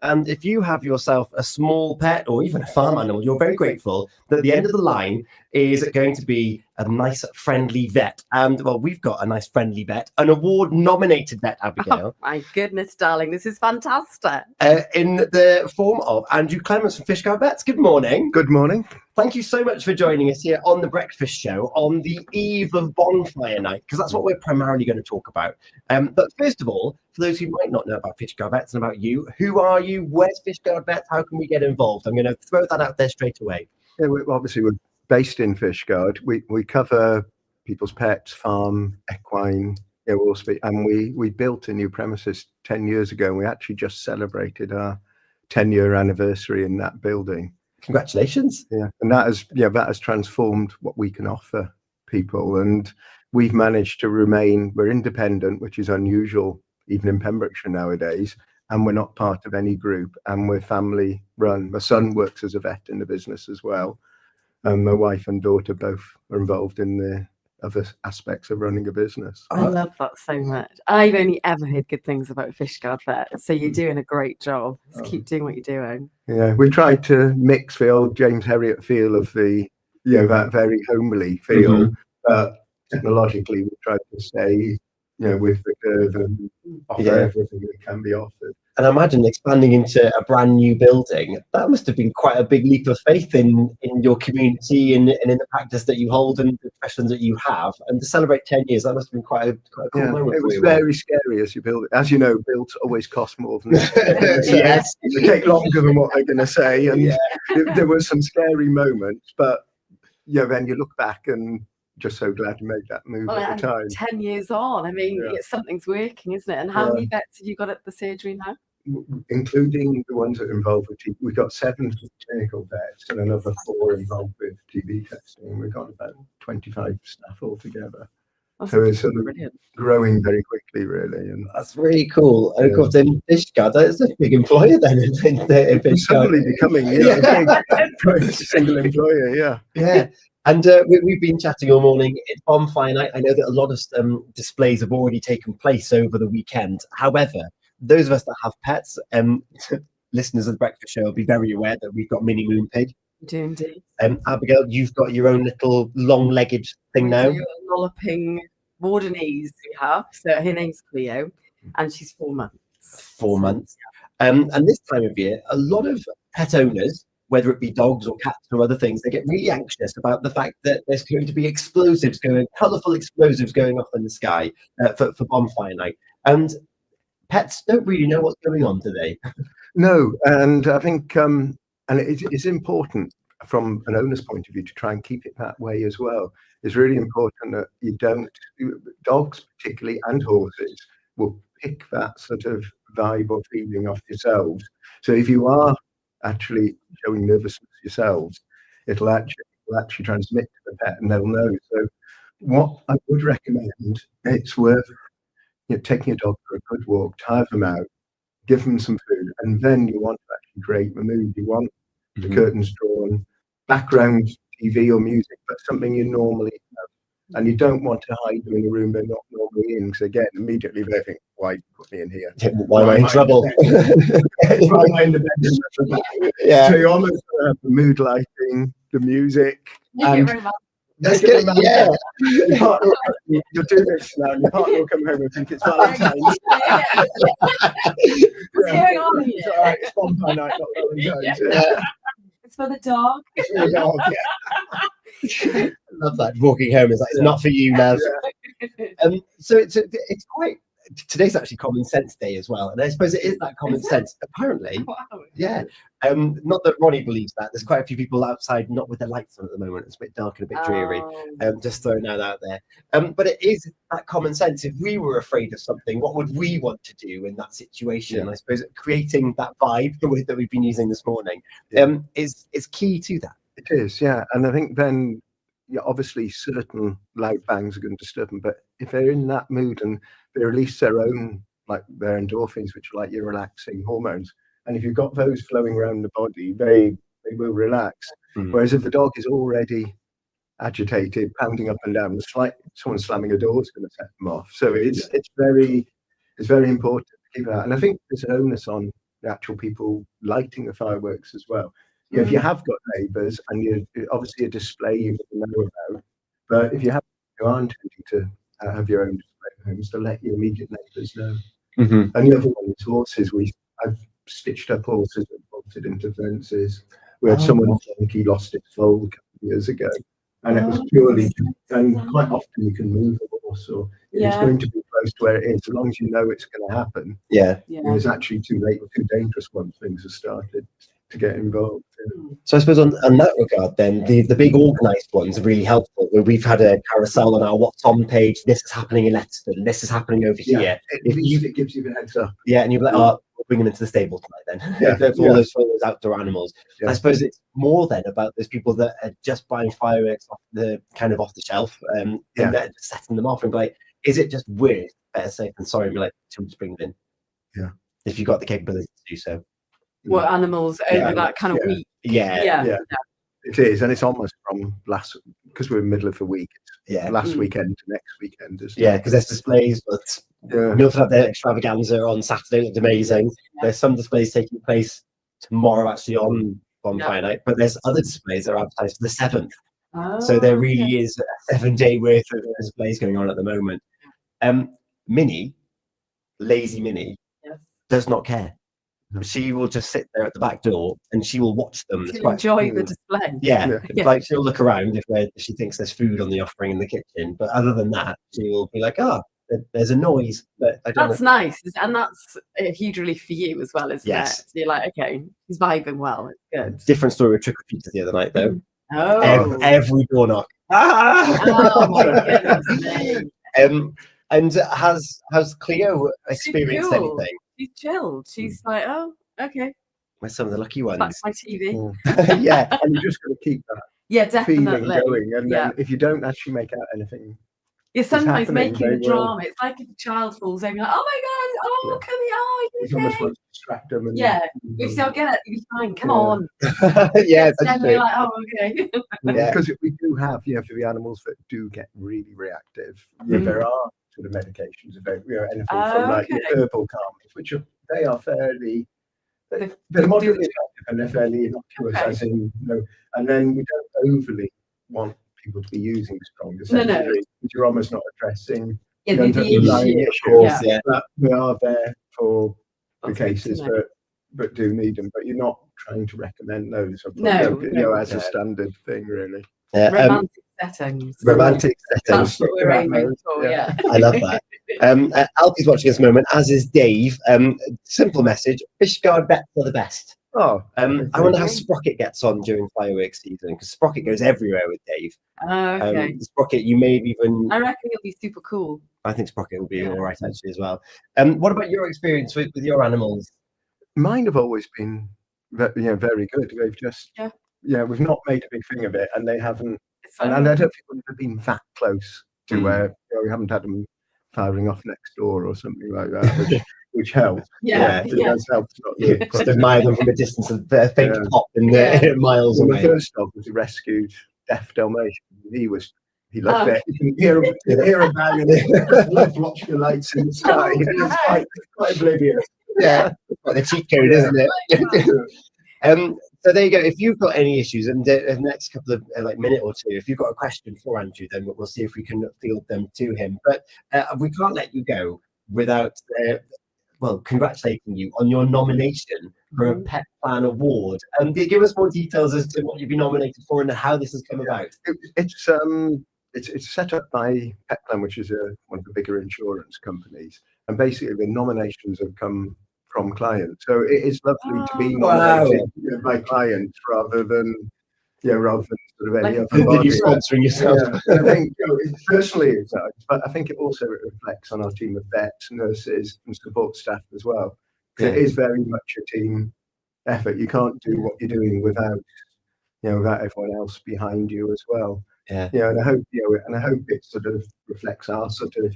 And if you have yourself a small pet or even a farm animal, you're very grateful that at the end of the line is going to be a nice, friendly vet. And, well, we've got a nice, friendly vet, an award-nominated vet, Abigail. Oh, my goodness, darling, this is fantastic. In the form of Andrew Clemence from Fishguard Vets. Good morning. Good morning. Thank you so much for joining us here on The Breakfast Show on the eve of Bonfire Night, because that's what we're primarily going to talk about. But first of all, for those who might not know about Fishguard Vets and about you, who are you? Where's Fishguard Vets? How can we get involved? I'm going to throw that out there straight away. Yeah, we're based in Fishguard. We cover people's pets, farm, equine, and we built a new premises 10 years ago, and we actually just celebrated our 10-year anniversary in that building. Congratulations. Yeah, and that has transformed what we can offer people, and we've managed to remain, we're independent, which is unusual even in Pembrokeshire nowadays, and we're not part of any group, and we're family run. My son works as a vet in the business as well, and my wife and daughter both are involved in the other aspects of running a business. I love that so much. I've only ever heard good things about Fishguard Vets, so you're doing a great job. Just keep doing what you're doing. Yeah, we tried to mix the old James Herriot feel of the, that very homely feel, but technologically we tried to stay, with the curve and offer everything that can be offered. And I imagine expanding into a brand new building, that must have been quite a big leap of faith in your community and in the practice that you hold and the professions that you have. And to celebrate 10 years, that must have been quite a cool moment. It was very scary as you build it. As you know, builds always cost more than this. Yes. They take longer than what they're going to say. And there were some scary moments, but then you look back and just so glad you made that move at the time. 10 years on, I mean, something's working, isn't it? And how many vets have you got at the surgery now? Including the ones that are involved with TB. We've got 7 clinical vets and another 4 involved with TB testing. We've got about 25 staff altogether. So it's sort of growing very quickly, really. And that's really cool. And of course, in Fishguard, that's a big employer then. In Fishguard. Suddenly becoming a big single employer, Yeah. And we've been chatting all morning. It's Bonfire Night. I know that a lot of displays have already taken place over the weekend. However, those of us that have pets, listeners of The Breakfast Show will be very aware that we've got Mini Moon Pig. We do indeed. Abigail, you've got your own little long-legged thing now. A lolloping Wardenese we have. So her name's Cleo, and she's 4 months. 4 months. And this time of year, a lot of pet owners, whether it be dogs or cats or other things, they get really anxious about the fact that there's going to be colourful explosives going off in the sky for Bonfire Night. And pets don't really know what's going on, do they? No, and I think and it's important from an owner's point of view to try and keep it that way as well. It's really important that you don't, dogs particularly and horses will pick that sort of vibe or feeling off yourselves. So if you are actually showing nervousness yourselves, it'll actually transmit to the pet and they'll know. So what I would recommend, it's worth taking a dog for a good walk, tire them out, give them some food, and then you want to actually create the mood. You want the curtains drawn, background TV or music, but something you normally have. And you don't want to hide them in a room they're not normally in, because again, immediately they think, why put me in here? Why am I in trouble? Why am I in the bedroom? So you almost have the mood lighting, the music. That's good. Yeah. You'll do this now, and your partner will come home and think it's Valentine's. What's going on here? It's all right, it's Bonfire Night, not Valentine's. It's for the dog. It's for the dog, I love that. Walking home is like, it's not for you, love. So it's quite. Today's actually Common Sense Day as well, and I suppose it is that common sense. Apparently, not that Ronnie believes that. There's quite a few people outside, not with their lights on at the moment. It's a bit dark and a bit dreary. Just throwing that out there. But it is that common sense. If we were afraid of something, what would we want to do in that situation? I suppose creating that vibe that we've been using this morning is key to that. It is, and I think then. Obviously certain loud bangs are going to disturb them, but if they're in that mood and they release their own, like their endorphins, which are like your relaxing hormones, and if you've got those flowing around the body, they will relax. Whereas if the dog is already agitated, pounding up and down, it's like someone slamming a door is going to set them off. So it's very important to keep that. And I think there's an onus on the actual people lighting the fireworks as well. Yeah, if you have got neighbours and you obviously a display you know about, but if you aren't intending to have your own display homes, to let your immediate neighbours know. And the other one is horses. I've stitched up horses and bolted into fences. We had someone think he lost his foal a couple of years ago, and it was purely. And quite often you can move a horse, or if it's going to be close to where it is, as long as you know it's going to happen. It's actually too late or too dangerous once things have started to get involved. So I suppose on that regard, then the big organised ones are really helpful. We've had a carousel on our What's On page. This is happening in Letterston. This is happening over here. It gives you the heads up. Yeah, and you're like, oh, we'll bring them into the stable tonight then. For all those outdoor animals. I suppose it's more then about those people that are just buying fireworks off the shelf, and they're just setting them off and be like, is it just weird? Better safe than sorry. And be like, to bring them in. Yeah, if you've got the capability to do so. What animals over that kind of week? Yeah. It is, and it's almost from because we're in the middle of the week. Last weekend to next weekend. Because there's displays, but Milford have their extravaganza on Saturday. It's amazing. There's some displays taking place tomorrow, actually on Bonfire night, but there's other displays that are advertised for the 7th. So there really is a 7-day worth of displays going on at the moment. Lazy Minnie, does not care. She will just sit there at the back door and she will watch them. Enjoy the display. Like she'll look around if she thinks there's food on the offering in the kitchen, but other than that, she will be like, there's a noise. But I don't that's know. Nice, and that's a huge relief for you as well, isn't it? So you're like, okay, he's vibing well. It's good. Different story with trick or treaters the other night though. Every door knock. Oh my goodness. And has Cleo experienced anything? She's chilled. She's like, oh, okay. We're some of the lucky ones. That's my TV. And you just got to keep that feeling going. And then if you don't actually make out anything, sometimes making the drama. It's like if a child falls over, you're like, oh my god, come here, it's almost like distract them. And, if they'll get it, you'll be fine. Come on. That's definitely like, oh, okay. Because we do have, for the animals that do get really reactive, there are sort of medications about, anything from like herbal calmers, which they are fairly, they're moderately effective and they're fairly innocuous, as in, and then we don't overly want people to be using strong essentially, which you're almost not addressing the underlying issue. But we are there for the cases that do need them, but you're not trying to recommend those. As a standard thing, really. Romantic settings. That's what we're aiming for. I love that. Alfie's watching us a moment, as is Dave. Simple message: Fishguard Vets are the best. I wonder how Sprocket gets on during fireworks season, because Sprocket goes everywhere with Dave. Sprocket, you may even. I reckon it'll be super cool. I think Sprocket will be all right actually as well. What about your experience with your animals? Mine have always been, very good. They've just, we've not made a big thing of it, and they haven't. And I don't think we've ever been that close to where we haven't had them firing off next door or something like that, which helps. It does help. Just admire them from a distance of their faint pop in miles away. The first dog was a rescued deaf Dalmatian. He loved it. You can hear him banging it. Loved watching the lights in the sky. It's quite oblivious. Like the cheat code, isn't it? So there you go. If you've got any issues, and the next couple of minute or two, if you've got a question for Andrew, then we'll see if we can field them to him. But we can't let you go without congratulating you on your nomination for a Pet Plan Award. Give us more details as to what you've been nominated for and how this has come about. It's set up by Pet Plan, which is one of the bigger insurance companies, and basically the nominations have come from clients. So it is lovely to be nominated by clients rather than sort of any other body. You sponsoring yourself. I think personally it does, but I think it also reflects on our team of vets, nurses, and support staff as well. It is very much a team effort. You can't do what you're doing without everyone else behind you as well. And I hope it sort of reflects our sort of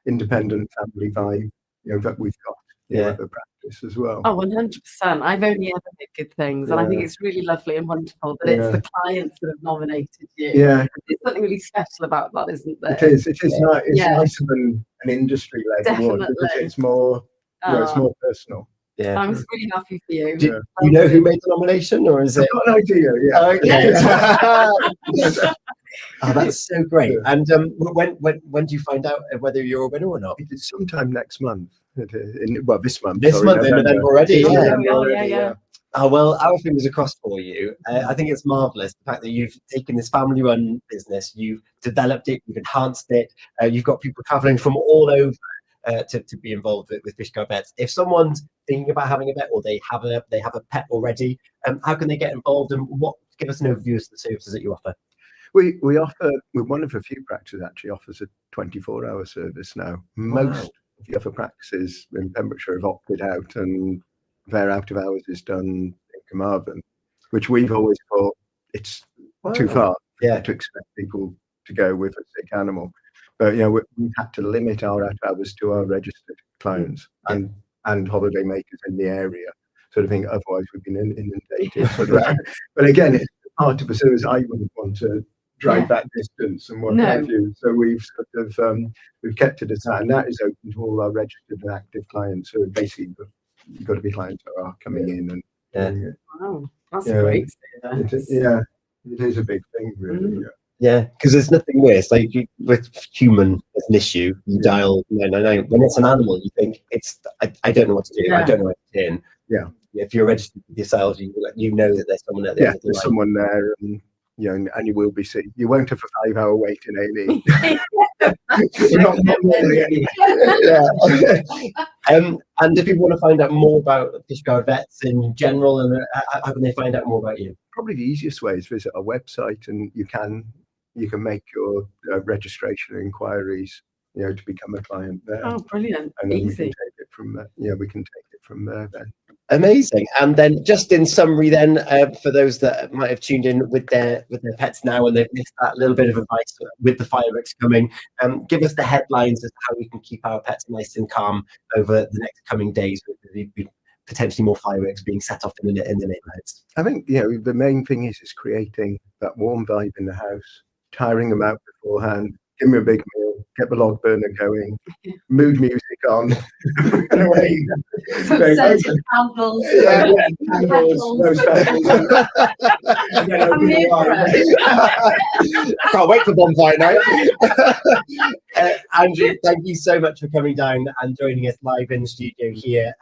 independent family vibe that we've got at the practice as well. 100%. I've only ever heard good things, and I think it's really lovely and wonderful that it's the clients that have nominated you. There's something really special about that, isn't there? It is nice. It's nicer than an industry-led award because it's more it's more personal. Yeah. I was really happy for you. Do you know who made the nomination, or is it? I've got an idea. Yeah. Okay. Oh, that's so great. And when do you find out whether you're a winner or not? It's sometime next month. This month. This month, in November already. Yeah. Oh, well, our fingers are crossed for you. I think it's marvellous, the fact that you've taken this family-run business, you've developed it, you've enhanced it, you've got people travelling from all over to be involved with Fishguard Vets. If someone's thinking about having a vet, or they have a pet already, how can they get involved, and give us an overview of the services that you offer? We offer, we're one of a few practices actually offers a 24-hour service now. Most of the other practices in Pembrokeshire have opted out, and their out of hours is done in Carmarthen, which we've always thought it's too far to expect people to go with a sick animal. But we've had to limit our out of hours to our registered clients and holidaymakers in the area, sort of thing. Otherwise, we've been inundated. But again, it's hard to pursue, as I wouldn't want to drive that distance and what have you. So we've sort of we've kept it as that, and that is open to all our registered and active clients. So basically, you've got to be clients that are coming in and wow, that's great. It is a big thing, really. Yeah, because there's nothing worse. Like with human as an issue, you dial 999. When it's an animal, you think I don't know what to do. I don't know what to turn. Yeah. If you're registered with yourselves, you know that there's someone at the end of the line. There's someone there, and and you will be seen. You won't have a 5-hour wait in A&E. not normally anyway. And if people want to find out more about Fishguard Vets in general, and how can they find out more about you? Probably the easiest way is visit our website, and you can make your registration inquiries, to become a client there. Oh, brilliant! And then easy. we can take it from there. We can take it from there then. Amazing. And then, just in summary, then for those that might have tuned in with their pets now and they've missed that little bit of advice with the fireworks coming, give us the headlines as to how we can keep our pets nice and calm over the next coming days with potentially more fireworks being set off in the neighbourhoods. I think the main thing is creating that warm vibe in the house, tiring them out beforehand. Give me a big meal, get the log burner going, mood music on, and away. Scented candles. Candles, those petals. Can't wait for bonfire night. Andrew, thank you so much for coming down and joining us live in the studio here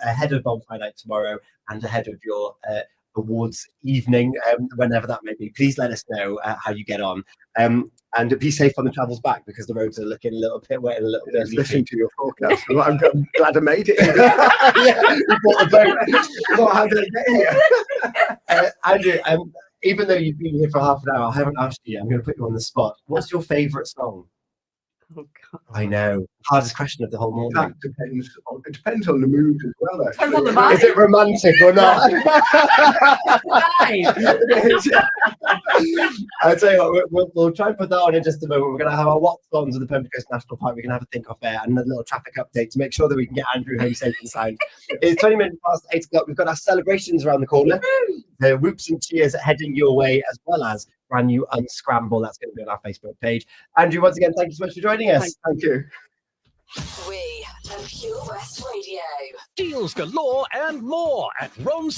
ahead of bonfire night tomorrow and ahead of your awards evening, whenever that may be. Please let us know how you get on. And be safe on the travels back, because the roads are looking a little bit wet and a little bit. Listen to your forecast. I'm glad I made it. We bought the boat. How did I get here? Andrew, even though you've been here for half an hour, I haven't asked you. I'm going to put you on the spot. What's your favourite song? Oh, God. I know. Hardest question of the whole morning. That depends. It depends on the mood as well. Depends on the vibe. Is it romantic or not? I'll tell you what, we'll try and put that on in just a moment. We're going to have our Watts ons of the Pembrokeshire Coast National Park. We're going to have a think off there and a little traffic update to make sure that we can get Andrew home safe and sound. It's 20 minutes past 8 o'clock. We've got our celebrations around the corner. The whoops and cheers heading your way, as well as brand new Unscramble. That's going to be on our Facebook page. Andrew, once again, thank you so much for joining us. Thank you. We are Pure West Radio. Deals galore and more at Rome